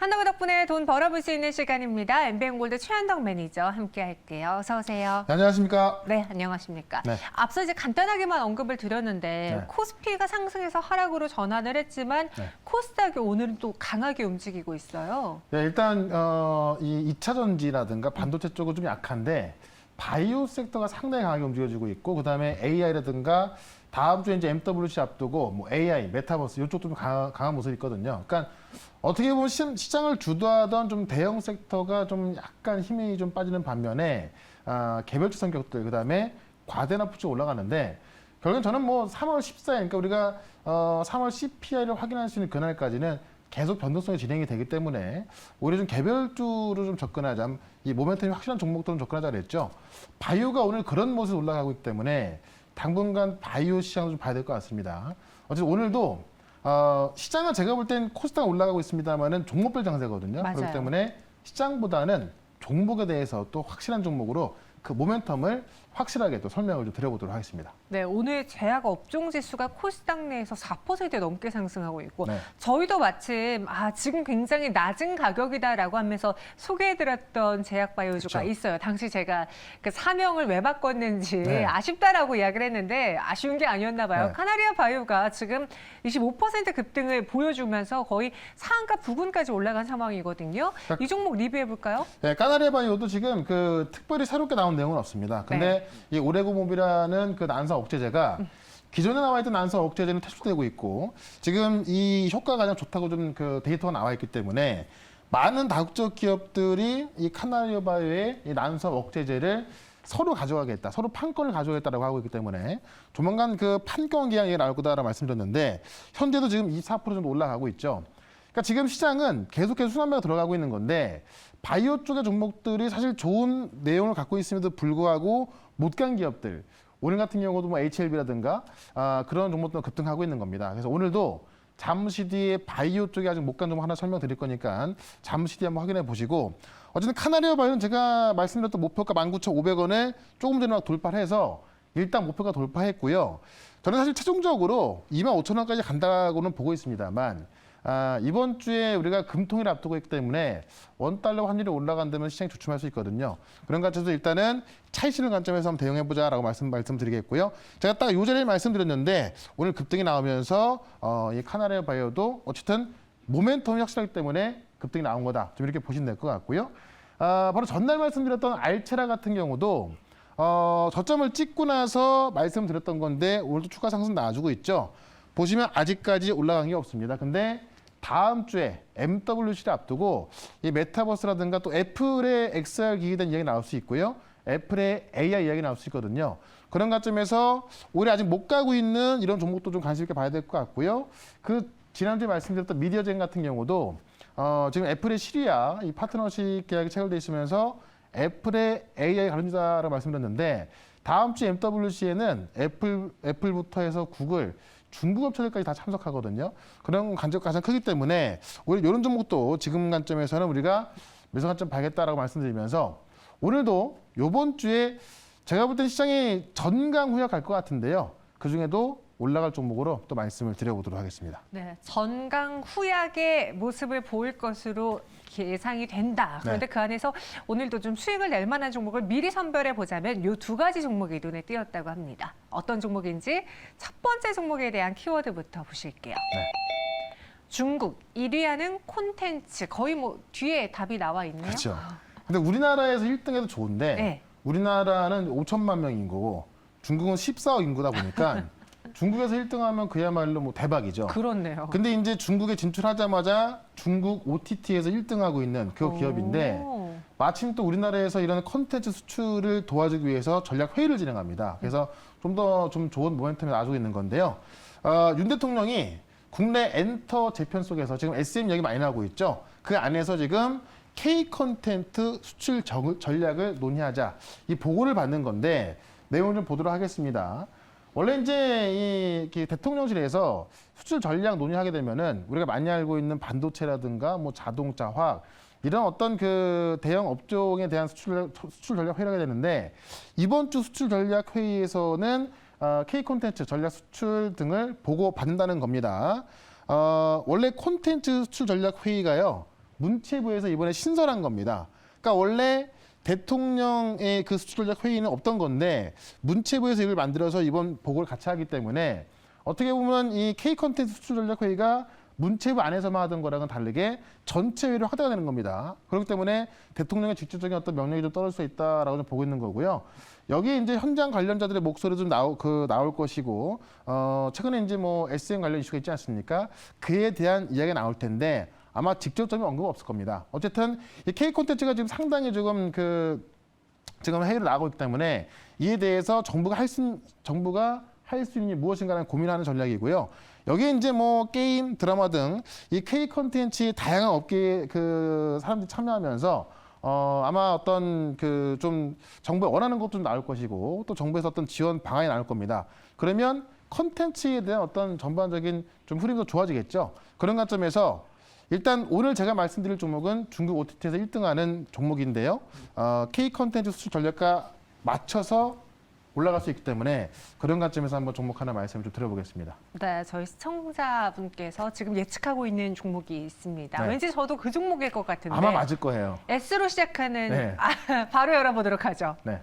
한나무 덕분에 돈 벌어볼 수 있는 시간입니다. MBN골드 최한덕 매니저 함께 할게요. 어서 오세요. 네, 안녕하십니까? 네, 안녕하십니까? 네. 앞서 이제 간단하게만 언급을 드렸는데 네. 코스피가 상승해서 하락으로 전환을 했지만 네. 코스닥이 오늘은 또 강하게 움직이고 있어요. 네, 일단 이 2차 전지라든가 반도체 쪽은 좀 약한데 바이오 섹터가 상당히 강하게 움직여지고 있고 그다음에 AI라든가 다음 주에 이제 MWC 앞두고 뭐 AI, 메타버스 이쪽도 좀 강한 모습이 있거든요. 그러니까 어떻게 보면 시장을 주도하던 좀 대형 섹터가 좀 약간 힘이 좀 빠지는 반면에 개별주 성격들 그다음에 과대납 쪽 올라가는데 결국엔 저는 뭐 3월 14일 그러니까 우리가 3월 CPI를 확인할 수 있는 그날까지는 계속 변동성이 진행이 되기 때문에 오히려 좀 개별주로 좀 접근하자. 이 모멘텀이 확실한 종목들은 접근하자 그랬죠. 바이오가 오늘 그런 모습으로 올라가고 있기 때문에 당분간 바이오 시장도 좀 봐야 될 것 같습니다. 어쨌든 오늘도 시장은 제가 볼 땐 코스닥 올라가고 있습니다만은 종목별 장세거든요. 맞아요. 그렇기 때문에 시장보다는 종목에 대해서 또 확실한 종목으로 그 모멘텀을 확실하게 또 설명을 좀 드려보도록 하겠습니다. 네, 오늘 제약 업종 지수가 코스닥 내에서 4% 넘게 상승하고 있고 네. 저희도 마침 지금 굉장히 낮은 가격이다라고 하면서 소개해드렸던 제약 바이오주가 그렇죠. 있어요. 당시 제가 그 사명을 왜 바꿨는지 네. 아쉽다라고 이야기를 했는데 아쉬운 게 아니었나 봐요. 네. 카나리아 바이오가 지금 25% 급등을 보여주면서 거의 상한가 부근까지 올라간 상황이거든요. 이 종목 리뷰해볼까요? 네, 까나리아 바이오도 지금 그 특별히 새롭게 나온 내용은 없습니다. 근데 이 오레고몹이라는 그 난사 억제제가 기존에 나와 있던 난사 억제제는 퇴출되고 있고 지금 이 효과가 가장 좋다고 좀 그 데이터가 나와 있기 때문에 많은 다국적 기업들이 이 카나리아 바이오의 이 난사 억제제를 서로 가져가겠다, 서로 판권을 가져가겠다라고 하고 있기 때문에 조만간 그 판권 계약이 나올 거다라고 말씀드렸는데 현재도 지금 24% 정도 올라가고 있죠. 그러니까 지금 시장은 계속해서 순환매가 들어가고 있는 건데 바이오 쪽의 종목들이 사실 좋은 내용을 갖고 있음에도 불구하고 못 간 기업들 오늘 같은 경우도 뭐 HLB라든가 그런 종목도 급등하고 있는 겁니다. 그래서 오늘도 잠시 뒤에 바이오 쪽에 아직 못 간 종목 하나 설명드릴 거니까 잠시 뒤에 한번 확인해 보시고 어쨌든 카나리아 바이오는 제가 말씀드렸던 목표가 19,500원을 조금 전에 막 돌파를 해서 일단 목표가 돌파했고요. 저는 사실 최종적으로 25,000원까지 간다고는 보고 있습니다만 이번 주에 우리가 금통일 앞두고 있기 때문에 원달러 환율이 올라간다면 시장이 주춤할 수 있거든요. 그런 관점에서 일단은 차익실현 관점에서 한번 대응해보자라고 말씀드리겠고요. 제가 딱 이 자리에 말씀드렸는데 오늘 급등이 나오면서 이 카나리아 바이오도 어쨌든 모멘텀이 확실하기 때문에 급등이 나온 거다. 좀 이렇게 보시면 될 것 같고요. 바로 전날 말씀드렸던 알체라 같은 경우도 저점을 찍고 나서 말씀드렸던 건데 오늘도 추가 상승 나와주고 있죠. 보시면 아직까지 올라간 게 없습니다. 근데 다음 주에 MWC를 앞두고 이 메타버스라든가 또 애플의 XR 기기에 대한 이야기 나올 수 있고요. 애플의 AI 이야기 나올 수 있거든요. 그런 관점에서 올해 아직 못 가고 있는 이런 종목도 좀 관심 있게 봐야 될 것 같고요. 그 지난주에 말씀드렸던 미디어젠 같은 경우도 지금 애플의 시리아 이 파트너십 계약이 체결돼 있으면서 애플의 AI 가른다라고 말씀드렸는데 다음 주 MWC에는 애플부터 해서 구글 중국 업체들까지 다 참석하거든요. 그런 관점이 가장 크기 때문에 오히려 이런 종목도 지금 관점에서는 우리가 매수 관점 봐야겠다라고 말씀드리면서 오늘도 이번 주에 제가 볼 때 시장이 전강후약 갈 것 같은데요. 그중에도 올라갈 종목으로 또 말씀을 드려보도록 하겠습니다. 네, 전강후약의 모습을 보일 것으로 예상이 된다. 그런데 그 안에서 오늘도 좀 수익을 낼 만한 종목을 미리 선별해 보자면 이 두 가지 종목이 눈에 띄었다고 합니다. 어떤 종목인지 첫 번째 종목에 대한 키워드부터 보실게요. 중국 1위하는 콘텐츠 거의 뭐 뒤에 답이 나와 있네요. 그렇죠. 근데 우리나라에서 1등해도 좋은데 네. 우리나라는 5천만 명 인구고 중국은 14억 인구다 보니까 중국에서 1등하면 그야말로 뭐 대박이죠. 그렇네요. 근데 이제 중국에 진출하자마자 중국 OTT에서 1등하고 있는 그 기업인데 마침 또 우리나라에서 이런 콘텐츠 수출을 도와주기 위해서 전략 회의를 진행합니다. 그래서 좀 더 좀 좋은 모멘텀이 나와주고 있는 건데요. 윤 대통령이 국내 엔터 재편 속에서 지금 SM 이야기 많이 나오고 있죠. 그 안에서 지금 K 콘텐츠 수출 전략을 논의하자 이 보고를 받는 건데 내용을 좀 보도록 하겠습니다. 원래 이제 이 대통령실에서 수출 전략 논의하게 되면은 우리가 많이 알고 있는 반도체라든가 뭐 자동차, 화학 이런 어떤 그 대형 업종에 대한 수출 전략 회의를 하게 되는데 이번 주 수출 전략 회의에서는 K 콘텐츠 전략 수출 등을 보고 받는다는 겁니다. 원래 콘텐츠 수출 전략 회의가요. 문체부에서 이번에 신설한 겁니다. 그러니까 원래 대통령의 그 수출 전략 회의는 없던 건데 문체부에서 이걸 만들어서 이번 보고를 같이 하기 때문에 어떻게 보면 이 K 컨텐츠 수출 전략 회의가 문체부 안에서만 하던 거랑은 다르게 전체 회의로 확대가 되는 겁니다. 그렇기 때문에 대통령의 직접적인 어떤 명령이 좀 떨어질 수 있다라고 좀 보고 있는 거고요. 여기 이제 현장 관련자들의 목소리 좀 나올 것이고, 최근에 이제 뭐 SM 관련 이슈가 있지 않습니까? 그에 대한 이야기가 나올 텐데 아마 직접적인 언급은 없을 겁니다. 어쨌든 이 K 콘텐츠가 지금 상당히 지금 지금 회의를 나가고 있기 때문에 이에 대해서 정부가 할 수 있는 무엇인가를 고민하는 전략이고요. 여기 이제 뭐 게임, 드라마 등 이 K 콘텐츠 다양한 업계 그 사람들이 참여하면서 아마 어떤 그 좀 정부가 원하는 것도 좀 나올 것이고 또 정부에서 어떤 지원 방안이 나올 겁니다. 그러면 콘텐츠에 대한 어떤 전반적인 좀 흐름이 더 좋아지겠죠. 그런 관점에서 일단 오늘 제가 말씀드릴 종목은 중국 OTT에서 1등하는 종목인데요. K 콘텐츠 수출 전략과 맞춰서 올라갈 수 있기 때문에 그런 관점에서 한번 종목 하나 말씀을 좀 드려보겠습니다. 네, 저희 시청자분께서 지금 예측하고 있는 종목이 있습니다. 네. 왠지 저도 그 종목일 것 같은데. 아마 맞을 거예요. S로 시작하는 네. 바로 열어보도록 하죠. 네.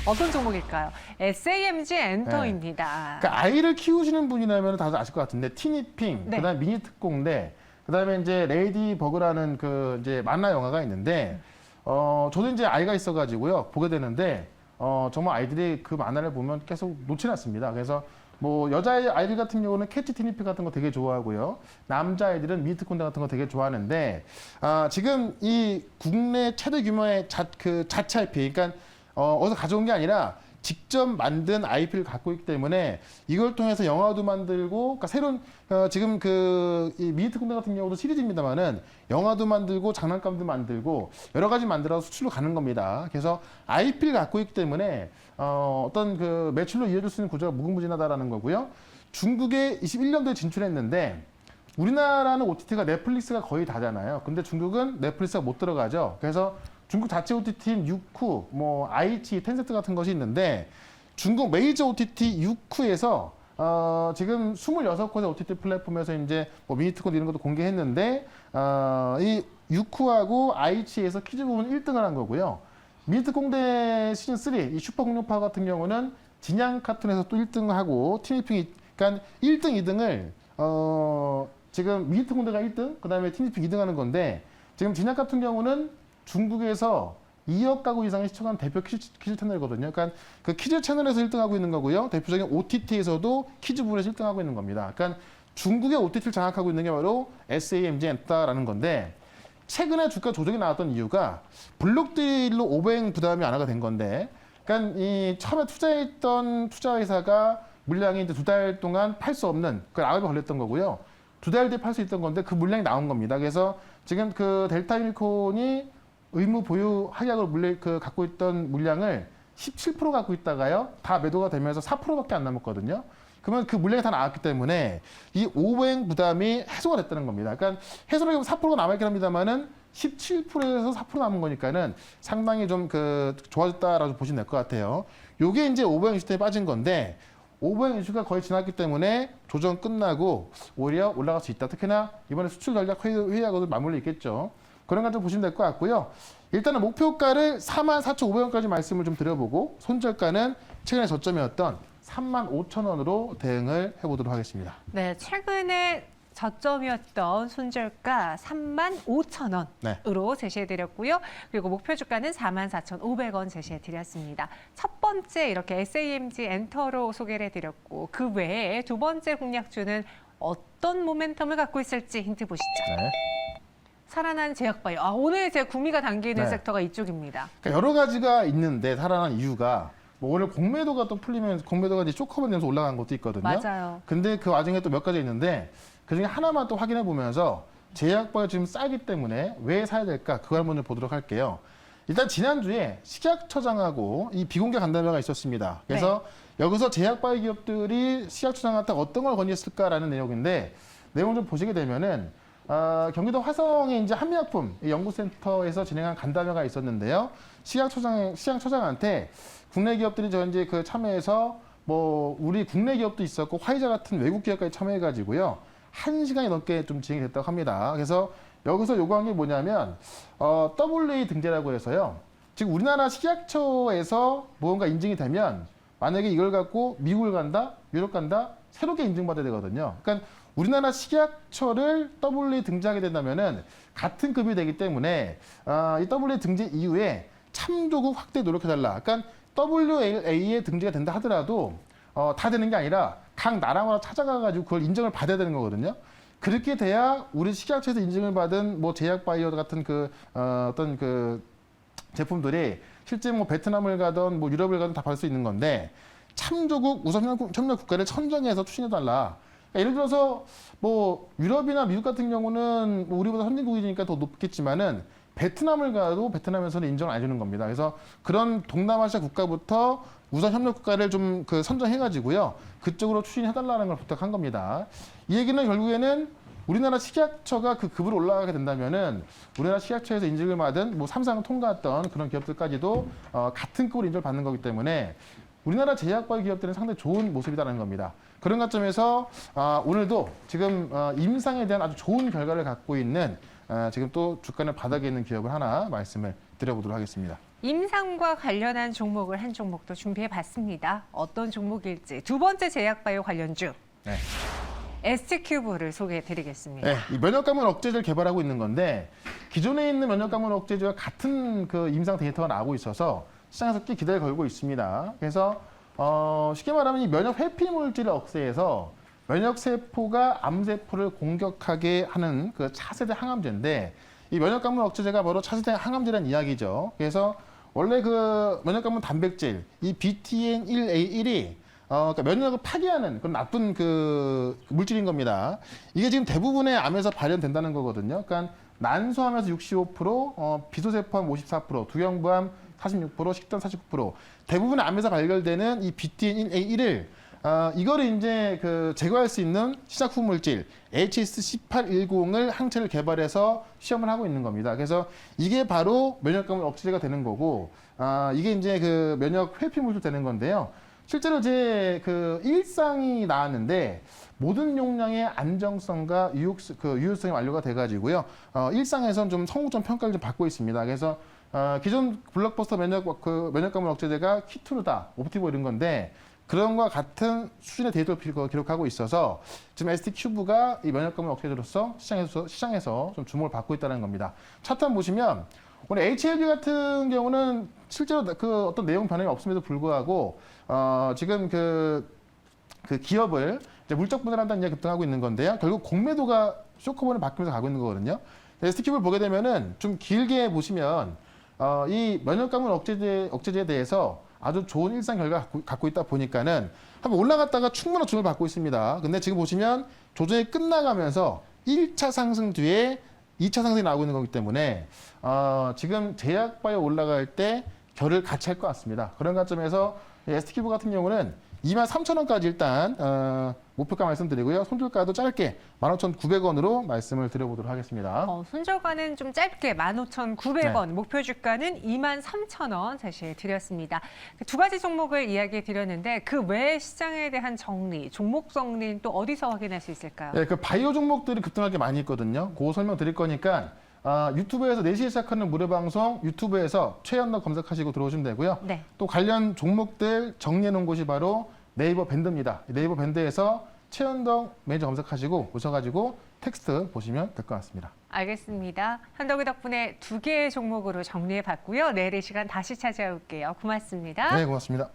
어떤 종목일까요? SAMG 엔터입니다. 그러니까 아이를 키우시는 분이라면 다들 아실 것 같은데 티니핑, 네. 그다음에 미니 특공대, 그다음에 이제 레이디 버그라는 그 이제 만화 영화가 있는데 저도 이제 아이가 있어가지고요 보게 되는데 정말 아이들이 그 만화를 보면 계속 놓지 않습니다. 그래서 뭐 여자 아이들 같은 경우는 캐치 티니핑 같은 거 되게 좋아하고요. 남자 아이들은 미니 특공대 같은 거 되게 좋아하는데 지금 이 국내 최대 규모의 자체 IP, 그러니까 어디서 가져온 게 아니라 직접 만든 IP를 갖고 있기 때문에 이걸 통해서 영화도 만들고, 그러니까 새로운 지금 이 미니트 군대 같은 경우도 시리즈입니다만은 영화도 만들고 장난감도 만들고 여러 가지 만들어서 수출로 가는 겁니다. 그래서 IP를 갖고 있기 때문에 어떤 그 매출로 이어질 수 있는 구조가 무궁무진하다라는 거고요. 중국에 21년도에 진출했는데 우리나라는 OTT가 넷플릭스가 거의 다잖아요. 근데 중국은 넷플릭스가 못 들어가죠. 그래서 중국 자체 OTT인 유쿠, 뭐 아이치, 텐센트 같은 것이 있는데 중국 메이저 OTT 유쿠에서 지금 26곳의 OTT 플랫폼에서 이제 뭐 미니트콘 이런 것도 공개했는데 이 유쿠하고 아이치에서 퀴즈 부분 1등을 한 거고요. 미니트공대 시즌 3, 이 슈퍼 공룡파 같은 경우는 진양 카툰에서 또 1등을 하고 티니핑이, 그러니까 1등, 2등을 지금 미니트공대가 1등, 그다음에 티니핑 2등 하는 건데 지금 진양 같은 경우는 중국에서 2억 가구 이상의 시청한 대표 퀴즈 채널이거든요. 그러니까 그 퀴즈 채널에서 1등하고 있는 거고요. 대표적인 OTT에서도 퀴즈 부분에서 1등하고 있는 겁니다. 그러니까 중국의 OTT를 장악하고 있는 게 바로 SAMG 엔터라는 건데 최근에 주가 조정이 나왔던 이유가 블록딜로 오버행 부담이 완화가 된 건데, 그러니까 이 처음에 투자했던 투자회사가 물량이 이제 2달 동안 팔 수 없는 그 악업에 걸렸던 거고요. 2달 뒤에 팔 수 있던 건데 그 물량이 나온 겁니다. 그래서 지금 그 델타 유니콘이 의무 보유 확약을 갖고 있던 물량을 17% 갖고 있다가요, 다 매도가 되면서 4%밖에 안 남았거든요. 그러면 그 물량이 다 나왔기 때문에 이 오버행 부담이 해소가 됐다는 겁니다. 그러니까 해소를 4%가 남아있긴 합니다만은 17%에서 4% 남은 거니까는 상당히 좀 좋아졌다라고 보시면 될 것 같아요. 요게 이제 오버행 이슈 때문에 빠진 건데 오버행 이슈가 거의 지났기 때문에 조정 끝나고 오히려 올라갈 수 있다. 특히나 이번에 수출 전략 회의하고도 맞물려 있겠죠. 그런 관점 보시면 될 것 같고요. 일단은 목표가를 44,500원까지 말씀을 좀 드려보고 손절가는 최근에 저점이었던 35,000원으로 대응을 해보도록 하겠습니다. 네, 최근에 저점이었던 손절가 35,000원으로 제시해드렸고요. 그리고 목표 주가는 44,500원 제시해드렸습니다. 첫 번째 이렇게 SAMG 엔터로 소개를 해드렸고 그 외에 두 번째 공략주는 어떤 모멘텀을 갖고 있을지 힌트 보시죠. 네. 살아난 제약바이오. 오늘 제 구미가 당기는 네. 섹터가 이쪽입니다. 그러니까 여러 가지가 있는데 살아난 이유가 뭐 오늘 공매도가 또 풀리면 공매도가 이제 쇼커버 되면서 올라간 것도 있거든요. 맞아요. 근데 그 와중에 또 몇 가지 있는데 그 중에 하나만 또 확인해 보면서 제약바이오 지금 싸기 때문에 왜 사야 될까 그걸 한번 보도록 할게요. 일단 지난주에 식약처장하고 이 비공개 간담회가 있었습니다. 그래서 여기서 제약바이오 기업들이 식약처장한테 어떤 걸 건의했을까라는 내용인데 내용 좀 보시게 되면은 경기도 화성의 이제 한미약품 연구센터에서 진행한 간담회가 있었는데요. 식약처장한테 국내 기업들이 이제 참여해서 뭐 우리 국내 기업도 있었고 화이자 같은 외국 기업까지 참여해가지고요. 1시간이 넘게 좀 진행이 됐다고 합니다. 그래서 여기서 요구한 게 뭐냐면 WA 등재라고 해서요. 지금 우리나라 식약처에서 무언가 인증이 되면 만약에 이걸 갖고 미국을 간다, 유럽 간다, 새롭게 인증받아야 되거든요. 그러니까 우리나라 식약처를 WA 등재하게 된다면은 같은 급이 되기 때문에 이 WA 등재 이후에 참조국 확대 노력해달라. 그러니까 WA에 등재가 된다 하더라도 다 되는 게 아니라 각 나라마다 찾아가가지고 그걸 인정을 받아야 되는 거거든요. 그렇게 돼야 우리 식약처에서 인증을 받은 뭐 제약바이오 같은 어떤 그 제품들이 실제 뭐 베트남을 가든 뭐 유럽을 가든 다 받을 수 있는 건데 참조국 우선 협력 국가를 선정해서 추진해달라. 그러니까 예를 들어서 뭐 유럽이나 미국 같은 경우는 뭐 우리보다 선진국이니까 더 높겠지만은 베트남을 가도 베트남에서는 인정을 안 해주는 겁니다. 그래서 그런 동남아시아 국가부터 우선 협력 국가를 좀 그 선정해가지고요. 그쪽으로 추진해달라는 걸 부탁한 겁니다. 이 얘기는 결국에는 우리나라 식약처가 그 급으로 올라가게 된다면은 우리나라 식약처에서 인증을 받은 뭐 3상을 통과했던 그런 기업들까지도 같은 급으로 인정을 받는 거기 때문에 우리나라 제약바이오 기업들은 상당히 좋은 모습이라는 겁니다. 그런 관점에서 오늘도 지금 임상에 대한 아주 좋은 결과를 갖고 있는 지금 또 주가는 바닥에 있는 기업을 하나 말씀을 드려보도록 하겠습니다. 임상과 관련한 종목을 한 종목도 준비해봤습니다. 어떤 종목일지. 두 번째 제약바이오 관련주. 네. ST큐브를 소개해드리겠습니다. 네, 이 면역감염 억제제를 개발하고 있는 건데 기존에 있는 면역감염 억제제와 같은 그 임상 데이터가 나오고 있어서 시장에서 꽤 기대를 걸고 있습니다. 그래서 쉽게 말하면 이 면역 회피 물질을 억제해서 면역 세포가 암세포를 공격하게 하는 그 차세대 항암제인데 이 면역감염 억제제가 바로 차세대 항암제라는 이야기죠. 그래서 원래 그 면역감염 단백질 이 BTN1A1이 그러니까 면역을 파괴하는 그런 나쁜 그 물질인 겁니다. 이게 지금 대부분의 암에서 발현된다는 거거든요. 그러니까 난소암에서 65%, 비소세포암 54%, 두형부암 46%, 식단 49%. 대부분의 암에서 발견되는 이 BTN1A1을 이거를 이제 그 제거할 수 있는 시작 후 물질 HS1810을 항체를 개발해서 시험을 하고 있는 겁니다. 그래서 이게 바로 면역감염 억제제가 되는 거고, 이게 이제 그 면역 회피 물질 되는 건데요. 실제로 제 그 일상이 나왔는데 모든 용량의 안정성과 유효성이 완료가 돼가지고요. 일상에선 좀 성공적 평가를 좀 받고 있습니다. 그래서 기존 블록버스터 면역감염 억제제가 키투르다, 옵티보 이런 건데 그런 것과 같은 수준의 데이터를 기록하고 있어서 지금 ST큐브가 이 면역감염 억제제로서 시장에서 좀 주목을 받고 있다는 겁니다. 차트 한번 보시면 오늘 HLG 같은 경우는 실제로 그 어떤 내용 변함이 없음에도 불구하고 지금 그 기업을 이제 물적 분할한다는 이야기 등하고 있는 건데요. 결국 공매도가 쇼크본을 바뀌면서 가고 있는 거거든요. ST큐브를 보게 되면은 좀 길게 보시면 이 면역감염 억제제에 대해서 아주 좋은 일상 결과 갖고 있다 보니까는 한번 올라갔다가 충분한 주목을 받고 있습니다. 근데 지금 보시면 조정이 끝나가면서 1차 상승 뒤에 2차 상승이 나오고 있는 거기 때문에 지금 제약바이오 올라갈 때 결을 같이 할 것 같습니다. 그런 관점에서 ST큐브 같은 경우는 23,000원까지 일단 목표가 말씀드리고요. 손절가도 짧게 15,900원으로 말씀을 드려보도록 하겠습니다. 손절가는 좀 짧게 15,900원, 네. 목표 주가는 23,000원 제시해 드렸습니다. 두 가지 종목을 이야기해 드렸는데 그 외 시장에 대한 정리, 종목 정리는 또 어디서 확인할 수 있을까요? 네, 그 바이오 종목들이 급등하게 많이 있거든요. 그거 설명드릴 거니까 유튜브에서 4시에 시작하는 무료 방송 유튜브에서 최연락 검색하시고 들어오시면 되고요. 네. 또 관련 종목들 정리해 놓은 곳이 바로 네이버 밴드입니다. 네이버 밴드에서 최연덕 매니저 검색하시고 오셔가지고 텍스트 보시면 될 것 같습니다. 알겠습니다. 한덕이 덕분에 두 개의 종목으로 정리해 봤고요. 내일 이 시간 다시 찾아올게요. 고맙습니다. 네, 고맙습니다.